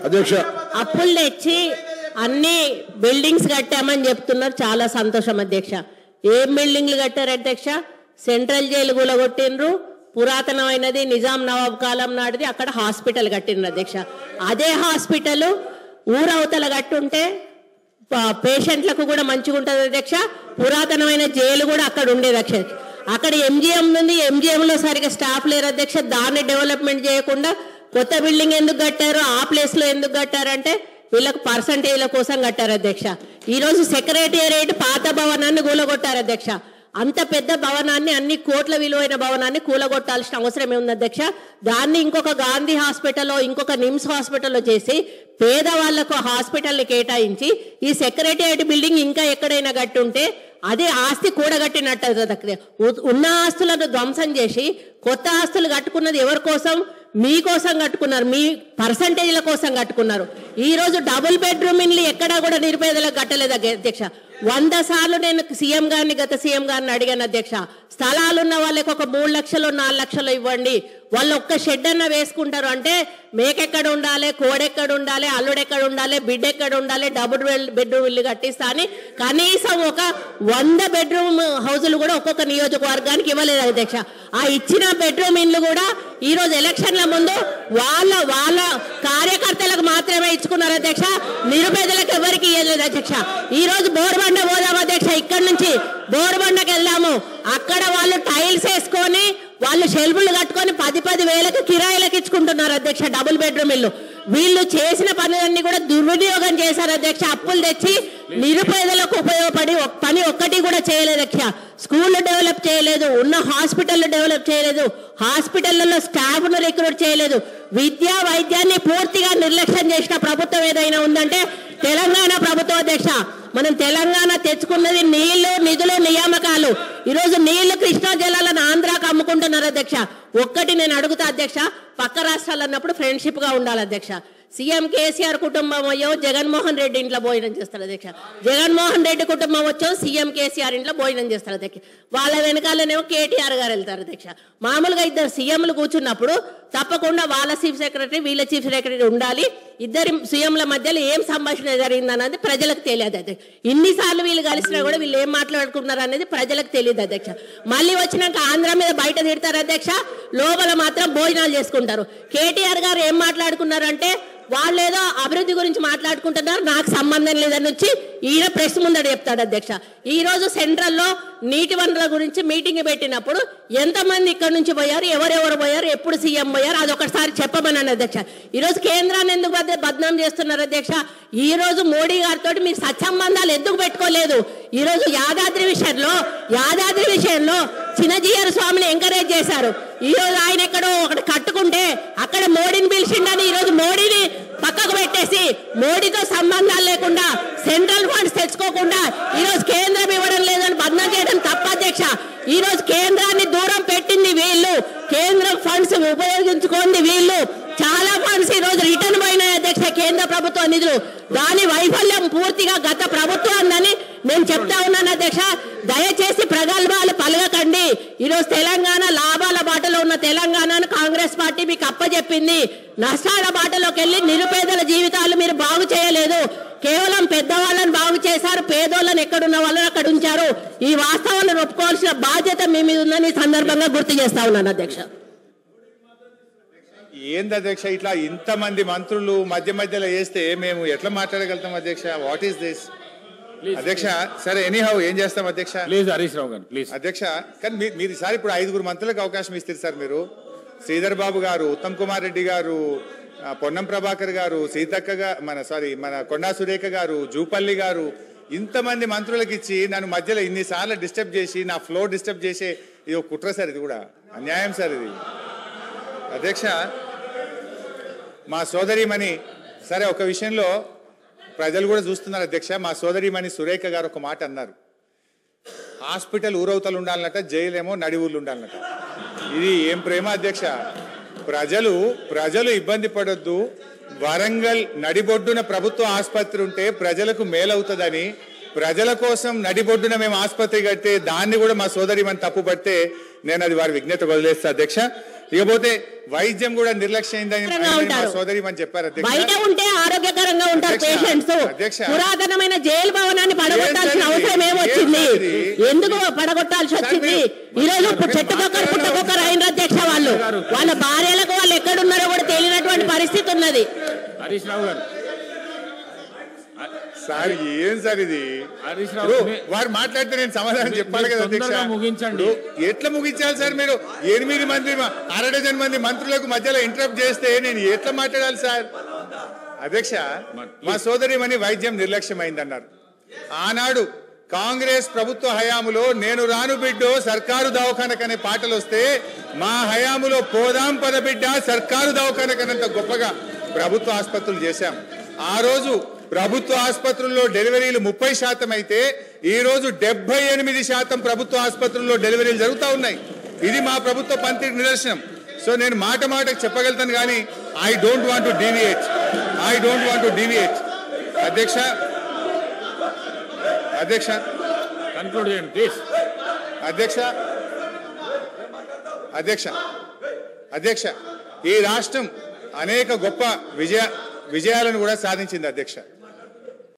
అధ్యక్ష అప్పులు తెచ్చి అన్ని బిల్డింగ్స్ కట్టామని చెప్తున్నారు. చాలా సంతోషం అధ్యక్ష. ఏం బిల్డింగ్లు కట్టారు అధ్యక్ష? సెంట్రల్ జైలు కూలగొట్టిండ్రు, పురాతనమైనది నిజాం నవాబ్ కాలం నాటిది, అక్కడ హాస్పిటల్ కట్టిండ్రు అధ్యక్ష. అదే హాస్పిటల్ ఊరవతల కట్టుంటే పేషెంట్లకు కూడా మంచిగా ఉంటుంది అధ్యక్ష. పురాతనమైన జైలు కూడా అక్కడ ఉండేది అధ్యక్ష. అక్కడ ఎంజిఎం ఉంది, ఎంజిఎంలో సరిగా స్టాఫ్ లేరు అధ్యక్ష. దాన్ని డెవలప్మెంట్ చేయకుండా కొత్త బిల్డింగ్ ఎందుకు కట్టారు, ఆ ప్లేస్లో ఎందుకు కట్టారంటే వీళ్ళకు పర్సంటేజ్ల కోసం కట్టారు అధ్యక్ష. ఈరోజు సెక్రటేరియట్ పాత భవనాన్ని కూలగొట్టారు అధ్యక్ష. అంత పెద్ద భవనాన్ని, అన్ని కోట్ల విలువైన భవనాన్ని కూలగొట్టాల్సిన అవసరం ఏముంది అధ్యక్ష? దాన్ని ఇంకొక గాంధీ హాస్పిటల్లో, ఇంకొక నిమ్స్ హాస్పిటల్లో చేసి పేదవాళ్లకు హాస్పిటల్ని కేటాయించి ఈ సెక్రటేరియట్ బిల్డింగ్ ఇంకా ఎక్కడైనా కట్టుంటే అదే ఆస్తి కూడగట్టినట్టు. ఉన్న ఆస్తులను ధ్వంసం చేసి కొత్త ఆస్తులు కట్టుకున్నది ఎవరి కోసం? మీకోసం కట్టుకున్నారు, మీ పర్సంటేజ్ల కోసం కట్టుకున్నారు. ఈ రోజు డబుల్ బెడ్రూమ్ ఇల్లు ఎక్కడా కూడా నిరుపేదలకు కట్టలేదు అధ్యక్ష. 100 సార్లు నేను సీఎం గారిని, గత సీఎం గారిని అడిగాను అధ్యక్ష. స్థలాలున్న వాళ్ళకి ఒక 3 లక్షలు 4 లక్షలు ఇవ్వండి, వాళ్ళు ఒక్క షెడ్ అన్న వేసుకుంటారు అంటే మేకెక్కడ ఉండాలి, కోడెక్కడ ఉండాలి, అల్లుడెక్కడ ఉండాలి, బిడ్డ ఎక్కడ ఉండాలి, డబుల్ బెడ్రూమ్ ఇల్లు కట్టిస్తా అని కనీసం ఒక 100 బెడ్రూమ్ హౌజులు కూడా ఒక్కొక్క నియోజకవర్గానికి ఇవ్వలేదు అధ్యక్ష. ఆ ఇచ్చిన బెడ్రూమ్ ఇల్లు కూడా ఈ రోజు ఎలక్షన్ల ముందు వాళ్ళ కార్యకర్తలకు మాత్రమే ఇచ్చుకున్నారు అధ్యక్ష. నిరుపేదలకు ఎవరికి ఇవ్వలేదు అధ్యక్ష. ఈ రోజు బోర్బండ పోదాం అధ్యక్ష, ఇక్కడి నుంచి బోర్బండకి వెళ్దాము. అక్కడ వాళ్ళు టైల్స్ వేసుకొని, వాళ్ళు షెల్ఫులు కట్టుకొని 10-10 వేలకు కిరాయిలకు ఇచ్చుకుంటున్నారు అధ్యక్ష డబుల్ బెడ్రూమ్ ఇల్లు. వీళ్ళు చేసిన పనులన్నీ కూడా దుర్వినియోగం చేశారు అధ్యక్ష. అప్పులు తెచ్చి నిరుపేదలకు ఉపయోగపడి పని ఒక్కటి కూడా చేయలేదు అధ్యక్ష. స్కూళ్ళు డెవలప్ చేయలేదు, ఉన్న హాస్పిటల్ డెవలప్ చేయలేదు, హాస్పిటళ్లలో స్టాఫ్ను రిక్రూట్ చేయలేదు, విద్యా వైద్యాన్ని పూర్తిగా నిర్లక్ష్యం చేసిన ప్రభుత్వం ఏదైనా ఉందంటే తెలంగాణ ప్రభుత్వం అధ్యక్ష. మనం తెలంగాణ తెచ్చుకున్నది నీళ్లు, నిధులు, నియామకాలు. ఈరోజు నీళ్లు కృష్ణా జలాలను ఆంధ్రాకు అమ్ముకుంటున్నారు అధ్యక్ష. ఒక్కటి నేను అడుగుతా అధ్యక్ష, పక్క రాష్ట్రాలు అన్నప్పుడు ఫ్రెండ్షిప్ గా ఉండాలి అధ్యక్ష. సీఎం కేసీఆర్ కుటుంబం అయ్యో జగన్మోహన్ రెడ్డి ఇంట్లో భోజనం చేస్తారు అధ్యక్ష. జగన్మోహన్ రెడ్డి కుటుంబం వచ్చో సీఎం కేసీఆర్ ఇంట్లో భోజనం చేస్తారు అధ్యక్ష. వాళ్ళ వెనకాలనేమో కేటీఆర్ గారు వెళ్తారు అధ్యక్ష. మామూలుగా ఇద్దరు సీఎంలు కూర్చున్నప్పుడు తప్పకుండా వాళ్ళ చీఫ్ సెక్రటరీ, వీళ్ళ చీఫ్ సెక్రటరీ ఉండాలి. ఇద్దరి సీఎంల మధ్యలో ఏం సంభాషణ జరిగిందన్నది ప్రజలకు తెలియదు అధ్యక్ష. ఇన్నిసార్లు వీళ్ళు కలిసినా కూడా వీళ్ళు ఏం మాట్లాడుకుంటున్నారు అనేది ప్రజలకు తెలియదు అధ్యక్ష. మళ్ళీ వచ్చినాక ఆంధ్ర మీద బయట తిడతారు అధ్యక్ష, లోపల మాత్రం భోజనాలు చేసుకుంటారు. కేటీఆర్ గారు ఏం మాట్లాడుకున్నారంటే వాళ్ళేదో అభివృద్ధి గురించి మాట్లాడుకుంటున్నారు, నాకు సంబంధం లేదని వచ్చి ఈయన ప్రెస్ ముందర చెప్తాడు అధ్యక్ష. ఈ రోజు సెంట్రల్లో నీటి వనరుల గురించి మీటింగ్ పెట్టినప్పుడు ఎంతమంది ఇక్కడ నుంచి పోయారు, ఎవరెవరు పోయారు, ఎప్పుడు సీఎం పోయారు, అదొకసారి చెప్పమన్నాను అధ్యక్ష. ఈరోజు కేంద్రాన్ని ఎందుకు బద్నాం చేస్తున్నారు అధ్యక్ష? ఈ రోజు మోడీ గారితో మీరు సత్సంబంధాలు ఎందుకు పెట్టుకోలేదు? ఈ రోజు యాదాద్రి విషయంలో చిన్నజీఆర్ స్వామిని ఎంకరేజ్ చేశారు. ఈ రోజు ఆయన ఎక్కడో ఒకటి కట్టుకుంటే అక్కడ మోడీని పిలిచిండని ఈ రోజు మోడీని పక్కకు పెట్టేసి మోడీతో సంబంధాలు లేకుండా సెంట్రల్ ఫండ్స్ తెచ్చుకోకుండా ఈ రోజు కేంద్రం ఇవ్వడం లేదని బద్నాం చేయడం తప్ప అధ్యక్ష. ఈ రోజు కేంద్రాన్ని దూరం పెట్టింది వీళ్ళు, కేంద్రం ఫండ్స్ ఉపయోగించుకోండి వీళ్ళు. చాలా ఫండ్స్ ఈ రోజు రిటర్న్ పోయినాయి అధ్యక్ష, కేంద్ర ప్రభుత్వ నిధులు. దాని వైఫల్యం పూర్తిగా గత ప్రభుత్వాన్ని నేను చెప్తా ఉన్నాను అధ్యక్ష. దయచేసి ప్రగల్భాలు పలగకండి. ఈరోజు తెలంగాణ లాభాల బాటలో ఉన్న తెలంగాణను కాంగ్రెస్ పార్టీ మీకు అప్పచెప్పింది. నష్టాల బాటలోకి వెళ్ళి నిరుపేదల జీవితాలు మీరు బాగు చేయలేదు, కేవలం పెద్దవాళ్ళని బాగు చేశారు, పేదోళ్ళని ఎక్కడున్న వాళ్ళని అక్కడ ఉంచారు. ఈ వాస్తవాలను ఒప్పుకోవాల్సిన బాధ్యత మీ మీద ఉందని ఈ సందర్భంగా గుర్తు చేస్తా ఉన్నాను అధ్యక్ష. ఏంది అధ్యక్ష ఇట్లా ఇంతమంది మంత్రులు మధ్యలో వేస్తే మేము ఎట్లా మాట్లాడగలుగుతాం అధ్యక్ష? వాట్ ఈస్ దిస్ అధ్యక్ష? సరే ఎనీహౌ ఏం చేస్తాం అధ్యక్ష? ప్లీజ్ హరీష్ రావు గారు ప్లీజ్. అధ్యక్ష కానీ మీరు ఈసారి ఇప్పుడు 5 మంత్రులకు అవకాశం ఇస్తారు సార్. మీరు శ్రీధర్ బాబు గారు, ఉత్తమ్ కుమార్ రెడ్డి గారు, పొన్నం ప్రభాకర్ గారు, సీతక్క మన కొండా సురేఖ గారు, జూపల్లి గారు, ఇంతమంది మంత్రులకు ఇచ్చి నన్ను మధ్యలో ఇన్నిసార్లు డిస్టర్బ్ చేసి నా ఫ్లో డిస్టర్బ్ చేసే ఇది ఒక కుట్ర సార్. ఇది కూడా అన్యాయం సార్ ఇది అధ్యక్ష. మా సోదరిమణి సరే ఒక విషయంలో ప్రజలు కూడా చూస్తున్నారు అధ్యక్ష. మా సోదరిమణి సురేఖ గారు ఒక మాట అన్నారు, హాస్పిటల్ ఊరవతలు ఉండాలన్నట, జైలు ఏమో నడి ఊర్లు ఉండాలన్నట. ఇది ఏం ప్రేమ అధ్యక్ష? ప్రజలు ఇబ్బంది పడొద్దు, వరంగల్ నడిబొడ్డున ప్రభుత్వ ఆసుపత్రి ఉంటే ప్రజలకు మేలవుతుందని ప్రజల కోసం నడిబొడ్డున మేము ఆసుపత్రి కడితే దాన్ని కూడా మా సోదరిమణి తప్పుపడితే నేను అది వారి విజ్ఞత వదిలేస్తా అధ్యక్ష. ఇకపోతే వైద్యం కూడా నిర్లక్ష్యమైందని ఉంటారు. సోదరి అని చెప్పారు అధ్యక్ష. బయట ఉంటే ఆరోగ్యకరంగా ఉంటారు పేషెంట్స్. పురాతనమైన జైలు భవనాన్ని పడగొట్టాల్సిన అవసరం ఏమొచ్చింది? ఎందుకు పడగొట్టాల్సి వచ్చింది? ఈ రోజు చెట్టుకొక్కరు పుట్టకొక్కరు అయిన అధ్యక్ష వాళ్ళ భార్యలకు వాళ్ళు ఎక్కడున్నారో కూడా తెలియనటువంటి పరిస్థితి ఉన్నది. హరీష్ రావు గారు సార్ ఏం సార్ ఇది? వారు మాట్లాడితే నేను సమాధానం చెప్పాలి కదా అధ్యక్ష. ముగించండి. ఎట్లా ముగించాలి సార్? మీరు 8 మంది 6 మంది మంత్రులకు మధ్యలో ఇంటరప్ట్ చేస్తే నేను ఎట్లా మాట్లాడాలి సార్? అధ్యక్ష, మా సోదరిమణి వైద్యం నిర్లక్ష్యమైందన్నారు. ఆనాడు కాంగ్రెస్ ప్రభుత్వ హయాములో నేను రాను బిడ్డో సర్కారు దవాఖానకనే పాటలు వస్తే మా హయాములో పోదాం పద బిడ్డ సర్కారు దవాఖానకనంత గొప్పగా ప్రభుత్వ ఆసుపత్రులు చేశాం. ఆ రోజు ప్రభుత్వ ఆసుపత్రుల్లో డెలివరీలు 30% అయితే ఈ రోజు 78% ప్రభుత్వ ఆసుపత్రుల్లో డెలివరీలు జరుగుతూ ఉన్నాయి. ఇది మా ప్రభుత్వ పనితీరు నిదర్శనం. సో నేను మాటకు చెప్పగలుగుతాను కానీ I don't want to deviate. అధ్యక్ష కన్క్లూడ్ చేయండి ప్లీజ్. అధ్యక్ష ఈ రాష్ట్రం అనేక గొప్ప విజయాలను కూడా సాధించింది అధ్యక్ష.